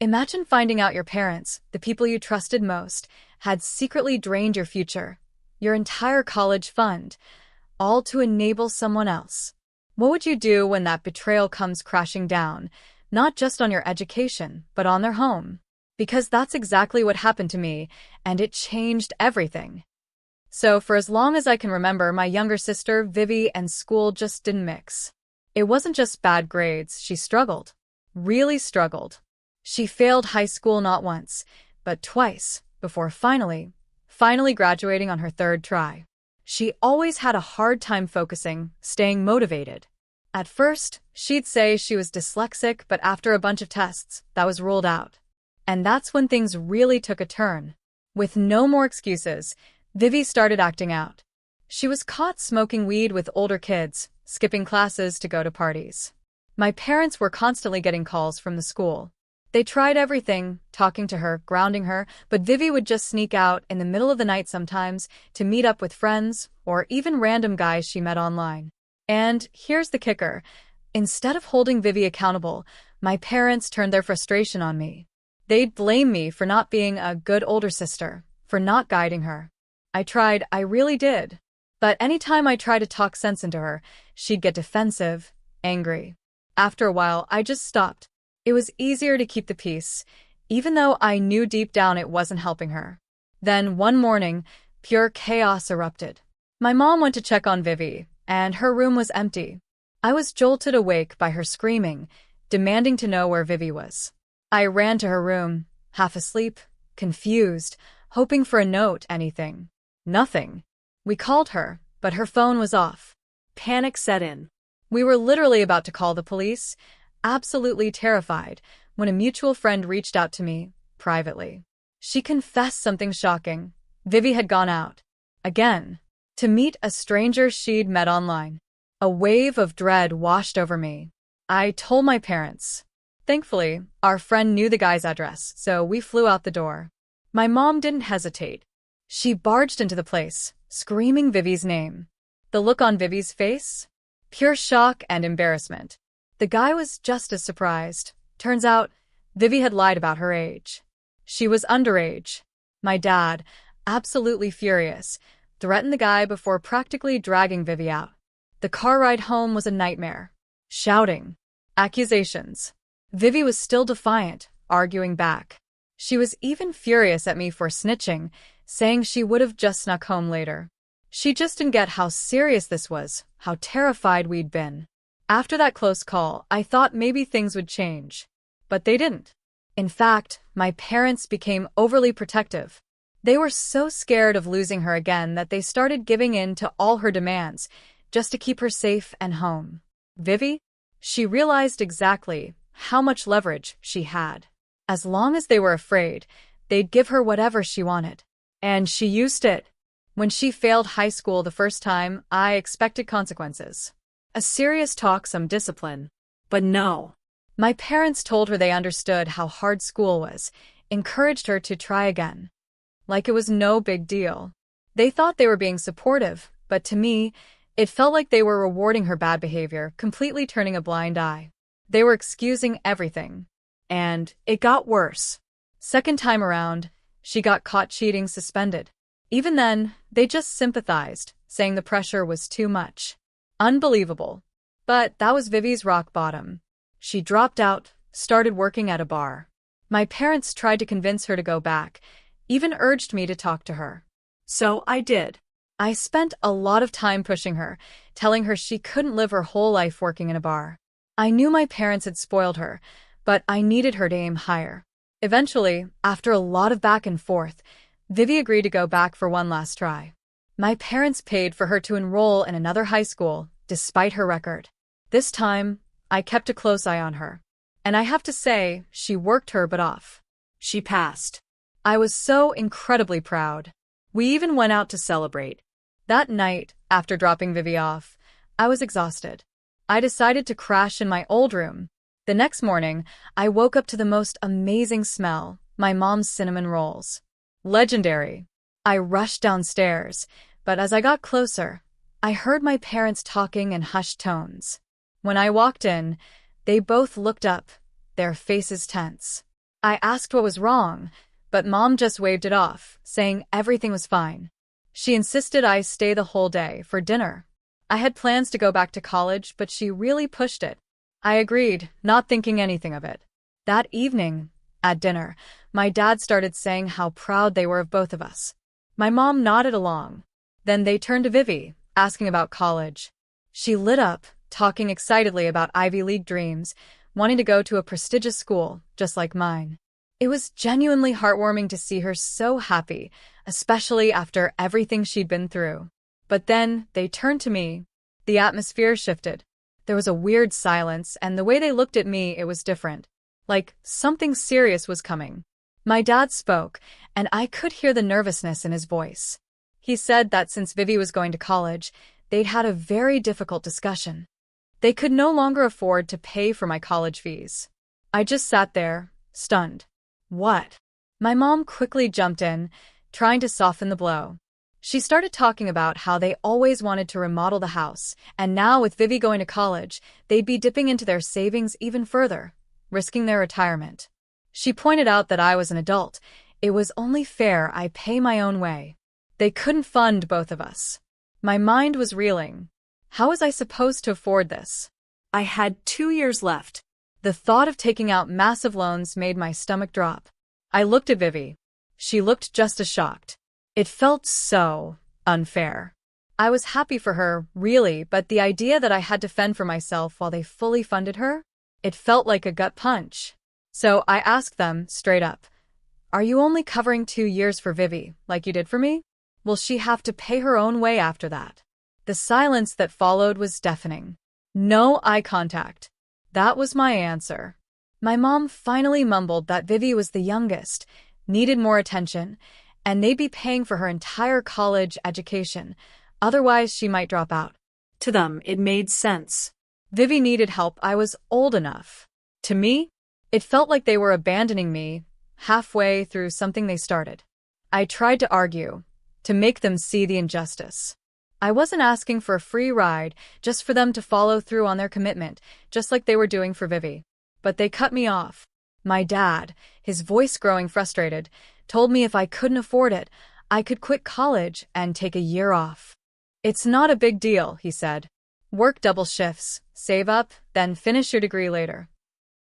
Imagine finding out your parents, the people you trusted most, had secretly drained your future, your entire college fund, all to enable someone else. What would you do when that betrayal comes crashing down, not just on your education, but on their home? Because that's exactly what happened to me, and it changed everything. So for as long as I can remember, my younger sister, Vivi, and school just didn't mix. It wasn't just bad grades, she struggled. Really struggled. She failed high school not once, but twice, before finally graduating on her third try. She always had a hard time focusing, staying motivated. At first, she'd say she was dyslexic, but after a bunch of tests, that was ruled out. And that's when things really took a turn. With no more excuses, Vivi started acting out. She was caught smoking weed with older kids, skipping classes to go to parties. My parents were constantly getting calls from the school. They tried everything, talking to her, grounding her, but Vivi would just sneak out in the middle of the night sometimes to meet up with friends or even random guys she met online. And here's the kicker. Instead of holding Vivi accountable, my parents turned their frustration on me. They'd blame me for not being a good older sister, for not guiding her. I really did. But anytime I tried to talk sense into her, she'd get defensive, angry. After a while, I just stopped. It was easier to keep the peace, even though I knew deep down it wasn't helping her. Then one morning, pure chaos erupted. My mom went to check on Vivi, and her room was empty. I was jolted awake by her screaming, demanding to know where Vivi was. I ran to her room, half asleep, confused, hoping for a note, anything. Nothing. We called her, but her phone was off. Panic set in. We were literally about to call the police, absolutely terrified, when a mutual friend reached out to me, privately. She confessed something shocking. Vivi had gone out. Again. To meet a stranger she'd met online. A wave of dread washed over me. I told my parents. Thankfully, our friend knew the guy's address, so we flew out the door. My mom didn't hesitate. She barged into the place, screaming Vivi's name. The look on Vivi's face? Pure shock and embarrassment. The guy was just as surprised. Turns out, Vivi had lied about her age. She was underage. My dad, absolutely furious, threatened the guy before practically dragging Vivi out. The car ride home was a nightmare. Shouting. Accusations. Vivi was still defiant, arguing back. She was even furious at me for snitching, saying she would have just snuck home later. She just didn't get how serious this was, how terrified we'd been. After that close call, I thought maybe things would change. But they didn't. In fact, my parents became overly protective. They were so scared of losing her again that they started giving in to all her demands, just to keep her safe and home. Vivi? She realized exactly how much leverage she had. As long as they were afraid, they'd give her whatever she wanted. And she used it. When she failed high school the first time, I expected consequences. A serious talk, some discipline. But no. My parents told her they understood how hard school was, encouraged her to try again. Like it was no big deal. They thought they were being supportive, but to me, it felt like they were rewarding her bad behavior, completely turning a blind eye. They were excusing everything. And it got worse. Second time around, she got caught cheating, suspended. Even then, they just sympathized, saying the pressure was too much. Unbelievable. But that was Vivi's rock bottom. She dropped out, started working at a bar. My parents tried to convince her to go back, even urged me to talk to her. So I did. I spent a lot of time pushing her, telling her she couldn't live her whole life working in a bar. I knew my parents had spoiled her, but I needed her to aim higher. Eventually, after a lot of back and forth, Vivi agreed to go back for one last try. My parents paid for her to enroll in another high school, despite her record. This time, I kept a close eye on her. And I have to say, she worked her butt off. She passed. I was so incredibly proud. We even went out to celebrate. That night, after dropping Vivi off, I was exhausted. I decided to crash in my old room. The next morning, I woke up to the most amazing smell, my mom's cinnamon rolls. Legendary. I rushed downstairs, but as I got closer, I heard my parents talking in hushed tones. When I walked in, they both looked up, their faces tense. I asked what was wrong, but Mom just waved it off, saying everything was fine. She insisted I stay the whole day for dinner. I had plans to go back to college, but she really pushed it. I agreed, not thinking anything of it. That evening, at dinner, my dad started saying how proud they were of both of us. My mom nodded along. Then they turned to Vivi, asking about college. She lit up, talking excitedly about Ivy League dreams, wanting to go to a prestigious school, just like mine. It was genuinely heartwarming to see her so happy, especially after everything she'd been through. But then, they turned to me. The atmosphere shifted. There was a weird silence, and the way they looked at me, it was different. Like, something serious was coming. My dad spoke, and I could hear the nervousness in his voice. He said that since Vivi was going to college, they'd had a very difficult discussion. They could no longer afford to pay for my college fees. I just sat there, stunned. What? My mom quickly jumped in, trying to soften the blow. She started talking about how they always wanted to remodel the house, and now with Vivi going to college, they'd be dipping into their savings even further, risking their retirement. She pointed out that I was an adult. It was only fair I pay my own way. They couldn't fund both of us. My mind was reeling. How was I supposed to afford this? I had 2 years left. The thought of taking out massive loans made my stomach drop. I looked at Vivi. She looked just as shocked. It felt so unfair. I was happy for her, really, but the idea that I had to fend for myself while they fully funded her? It felt like a gut punch. So I asked them, straight up, "Are you only covering 2 years for Vivi, like you did for me? Will she have to pay her own way after that?" The silence that followed was deafening. No eye contact. That was my answer. My mom finally mumbled that Vivi was the youngest, needed more attention, and they'd be paying for her entire college education, otherwise she might drop out. To them, it made sense. Vivi needed help. I was old enough. To me, it felt like they were abandoning me halfway through something they started. I tried to argue, to make them see the injustice. I wasn't asking for a free ride, just for them to follow through on their commitment, just like they were doing for Vivi. But they cut me off. My dad, his voice growing frustrated, told me if I couldn't afford it, I could quit college and take a year off. "It's not a big deal," he said. "Work double shifts, save up, then finish your degree later."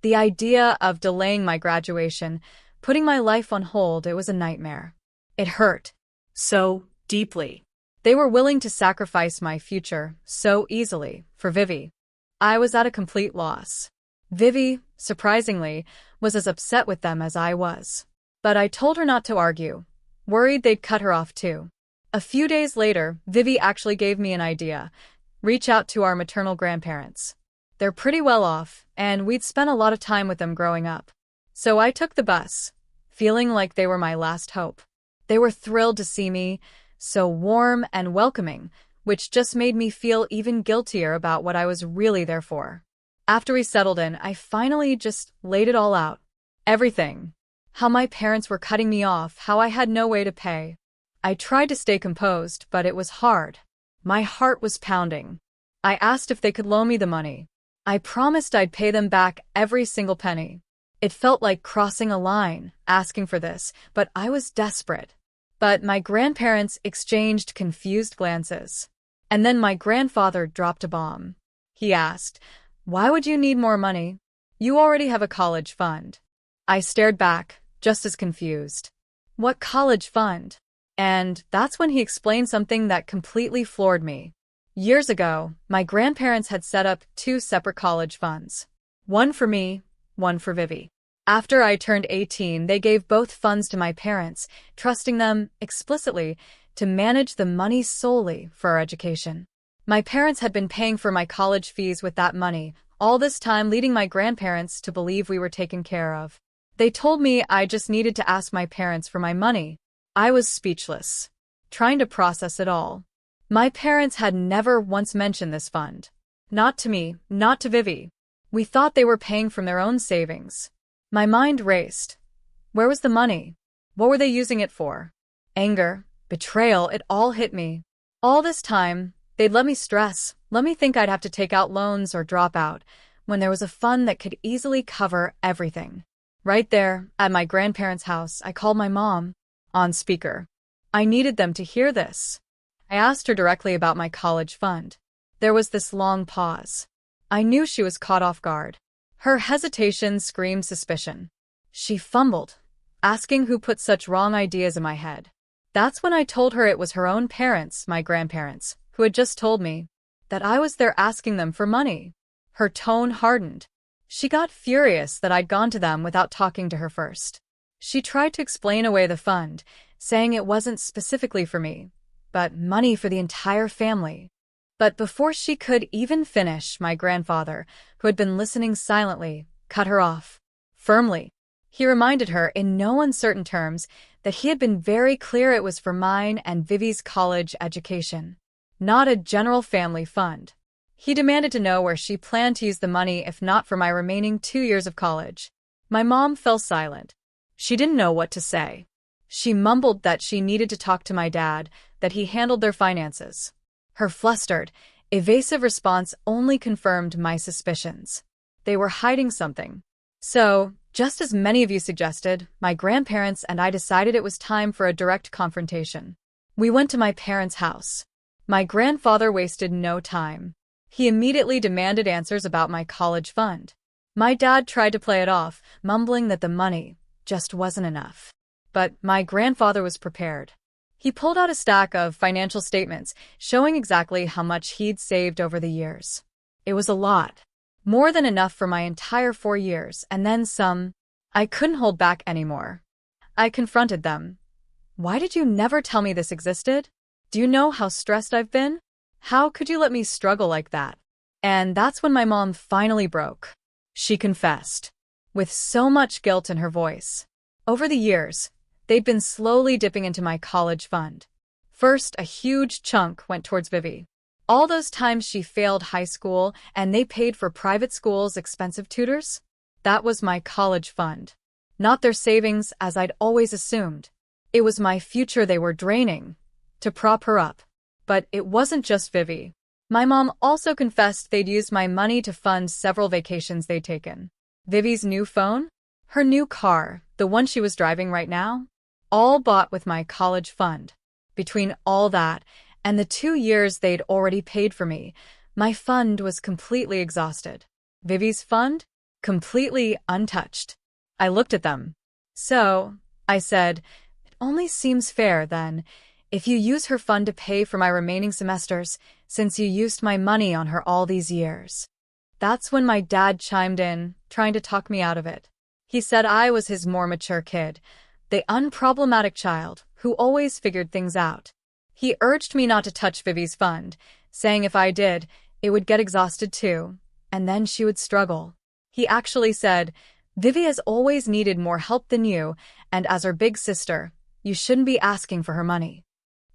The idea of delaying my graduation, putting my life on hold, it was a nightmare. It hurt so deeply. They were willing to sacrifice my future so easily for Vivi. I was at a complete loss. Vivi, surprisingly, was as upset with them as I was. But I told her not to argue, worried they'd cut her off too. A few days later, Vivi actually gave me an idea. Reach out to our maternal grandparents. They're pretty well off, and we'd spent a lot of time with them growing up. So I took the bus, feeling like they were my last hope. They were thrilled to see me, so warm and welcoming, which just made me feel even guiltier about what I was really there for. After we settled in, I finally just laid it all out. Everything. How my parents were cutting me off, how I had no way to pay. I tried to stay composed, but it was hard. My heart was pounding. I asked if they could loan me the money. I promised I'd pay them back every single penny. It felt like crossing a line, asking for this, but I was desperate. But my grandparents exchanged confused glances. And then my grandfather dropped a bomb. He asked, "Why would you need more money? You already have a college fund." I stared back, just as confused. What college fund? And that's when he explained something that completely floored me. Years ago, my grandparents had set up 2 separate college funds. One for me, one for Vivi. After I turned 18, they gave both funds to my parents, trusting them, explicitly, to manage the money solely for our education. My parents had been paying for my college fees with that money, all this time leading my grandparents to believe we were taken care of. They told me I just needed to ask my parents for my money. I was speechless, trying to process it all. My parents had never once mentioned this fund. Not to me, not to Vivi. We thought they were paying from their own savings. My mind raced. Where was the money? What were they using it for? Anger, betrayal, it all hit me. All this time, they'd let me stress, let me think I'd have to take out loans or drop out, when there was a fund that could easily cover everything. Right there, at my grandparents' house, I called my mom on speaker. I needed them to hear this. I asked her directly about my college fund. There was this long pause. I knew she was caught off guard. Her hesitation screamed suspicion. She fumbled, asking who put such wrong ideas in my head. That's when I told her it was her own parents, my grandparents, who had just told me that I was there asking them for money. Her tone hardened. She got furious that I'd gone to them without talking to her first. She tried to explain away the fund, saying it wasn't specifically for me, but money for the entire family. But before she could even finish, my grandfather, who had been listening silently, cut her off. Firmly. He reminded her in no uncertain terms that he had been very clear it was for mine and Vivi's college education, not a general family fund. He demanded to know where she planned to use the money if not for my remaining 2 years of college. My mom fell silent. She didn't know what to say. She mumbled that she needed to talk to my dad, that he handled their finances. Her flustered, evasive response only confirmed my suspicions. They were hiding something. So, just as many of you suggested, my grandparents and I decided it was time for a direct confrontation. We went to my parents' house. My grandfather wasted no time. He immediately demanded answers about my college fund. My dad tried to play it off, mumbling that the money just wasn't enough. But my grandfather was prepared. He pulled out a stack of financial statements showing exactly how much he'd saved over the years. It was a lot. More than enough for my entire 4 years, and then some. I couldn't hold back anymore. I confronted them. Why did you never tell me this existed? Do you know how stressed I've been? How could you let me struggle like that? And that's when my mom finally broke. She confessed, with so much guilt in her voice. Over the years, they'd been slowly dipping into my college fund. First, a huge chunk went towards Vivi. All those times she failed high school and they paid for private school's expensive tutors? That was my college fund. Not their savings, as I'd always assumed. It was my future they were draining to prop her up. But it wasn't just Vivi. My mom also confessed they'd used my money to fund several vacations they'd taken. Vivi's new phone? Her new car, the one she was driving right now? All bought with my college fund. Between all that and the 2 years they'd already paid for me, my fund was completely exhausted. Vivi's fund? Completely untouched. I looked at them. So, I said, it only seems fair, then, if you use her fund to pay for my remaining semesters, since you used my money on her all these years. That's when my dad chimed in, trying to talk me out of it. He said I was his more mature kid, the unproblematic child who always figured things out. He urged me not to touch Vivi's fund, saying if I did, it would get exhausted too, and then she would struggle. He actually said, Vivi has always needed more help than you, and as her big sister, you shouldn't be asking for her money.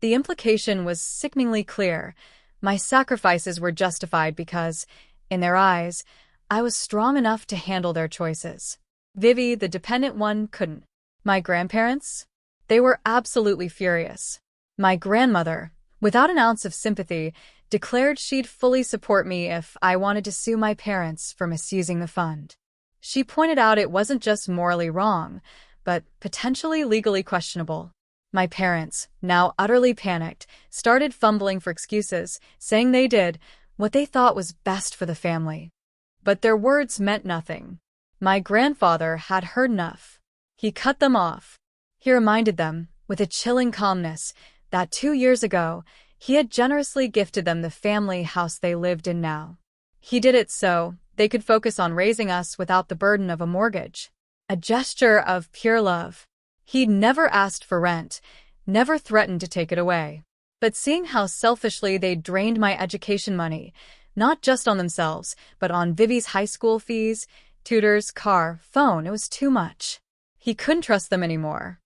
The implication was sickeningly clear. My sacrifices were justified because, in their eyes, I was strong enough to handle their choices. Vivi, the dependent one, couldn't. My grandparents? They were absolutely furious. My grandmother, without an ounce of sympathy, declared she'd fully support me if I wanted to sue my parents for misusing the fund. She pointed out it wasn't just morally wrong, but potentially legally questionable. My parents, now utterly panicked, started fumbling for excuses, saying they did what they thought was best for the family. But their words meant nothing. My grandfather had heard enough. He cut them off. He reminded them, with a chilling calmness, that 2 years ago, he had generously gifted them the family house they lived in now. He did it so they could focus on raising us without the burden of a mortgage. A gesture of pure love. He'd never asked for rent, never threatened to take it away. But seeing how selfishly they'd drained my education money, not just on themselves, but on Vivi's high school fees, tutors, car, phone, it was too much. He couldn't trust them anymore.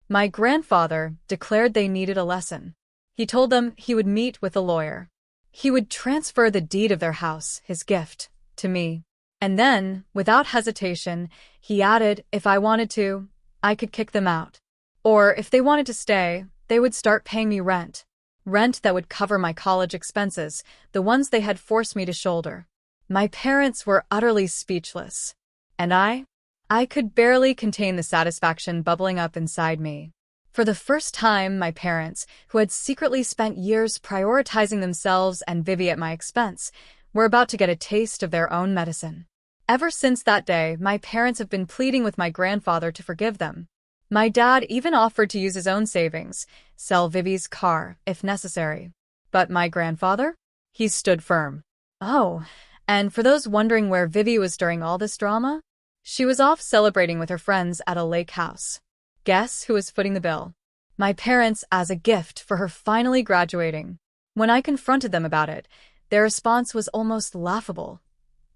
My grandfather declared they needed a lesson. He told them he would meet with a lawyer. He would transfer the deed of their house, his gift, to me. And then, without hesitation, he added, if I wanted to, I could kick them out. Or if they wanted to stay, they would start paying me rent. Rent that would cover my college expenses, the ones they had forced me to shoulder. My parents were utterly speechless. And I? I could barely contain the satisfaction bubbling up inside me. For the first time, my parents, who had secretly spent years prioritizing themselves and Vivi at my expense, were about to get a taste of their own medicine. Ever since that day, my parents have been pleading with my grandfather to forgive them. My dad even offered to use his own savings, sell Vivi's car, if necessary. But my grandfather? He stood firm. Oh, and for those wondering where Vivi was during all this drama, she was off celebrating with her friends at a lake house. Guess who was footing the bill? My parents as a gift for her finally graduating. When I confronted them about it, their response was almost laughable.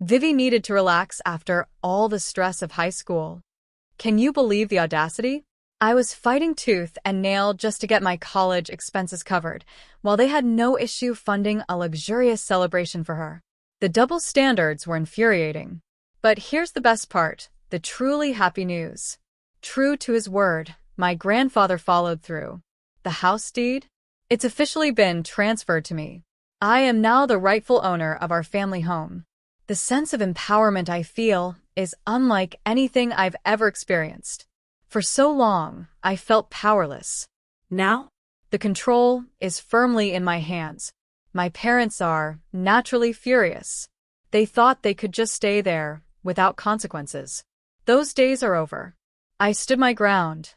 Vivi needed to relax after all the stress of high school. Can you believe the audacity? I was fighting tooth and nail just to get my college expenses covered, while they had no issue funding a luxurious celebration for her. The double standards were infuriating. But here's the best part, the truly happy news. True to his word, my grandfather followed through. The house deed? It's officially been transferred to me. I am now the rightful owner of our family home. The sense of empowerment I feel is unlike anything I've ever experienced. For so long, I felt powerless. Now, the control is firmly in my hands. My parents are naturally furious. They thought they could just stay there without consequences. Those days are over. I stood my ground.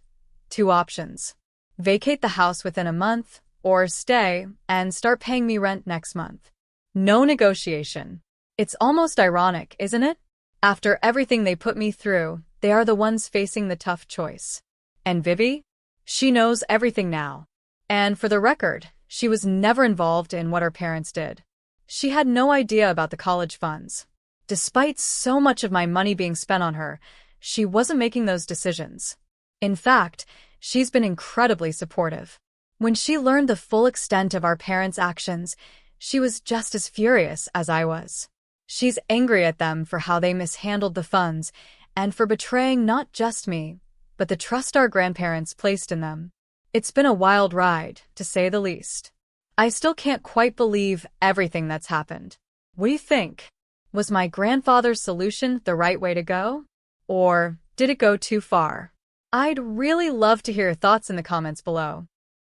2 options. Vacate the house within a month, or stay and start paying me rent next month. No negotiation. It's almost ironic, isn't it? After everything they put me through, they are the ones facing the tough choice. And Vivi? She knows everything now. And for the record, she was never involved in what her parents did. She had no idea about the college funds. Despite so much of my money being spent on her, she wasn't making those decisions. In fact, she's been incredibly supportive. When she learned the full extent of our parents' actions, she was just as furious as I was. She's angry at them for how they mishandled the funds and for betraying not just me, but the trust our grandparents placed in them. It's been a wild ride, to say the least. I still can't quite believe everything that's happened. What do you think? Was my grandfather's solution the right way to go? Or did it go too far? I'd really love to hear your thoughts in the comments below.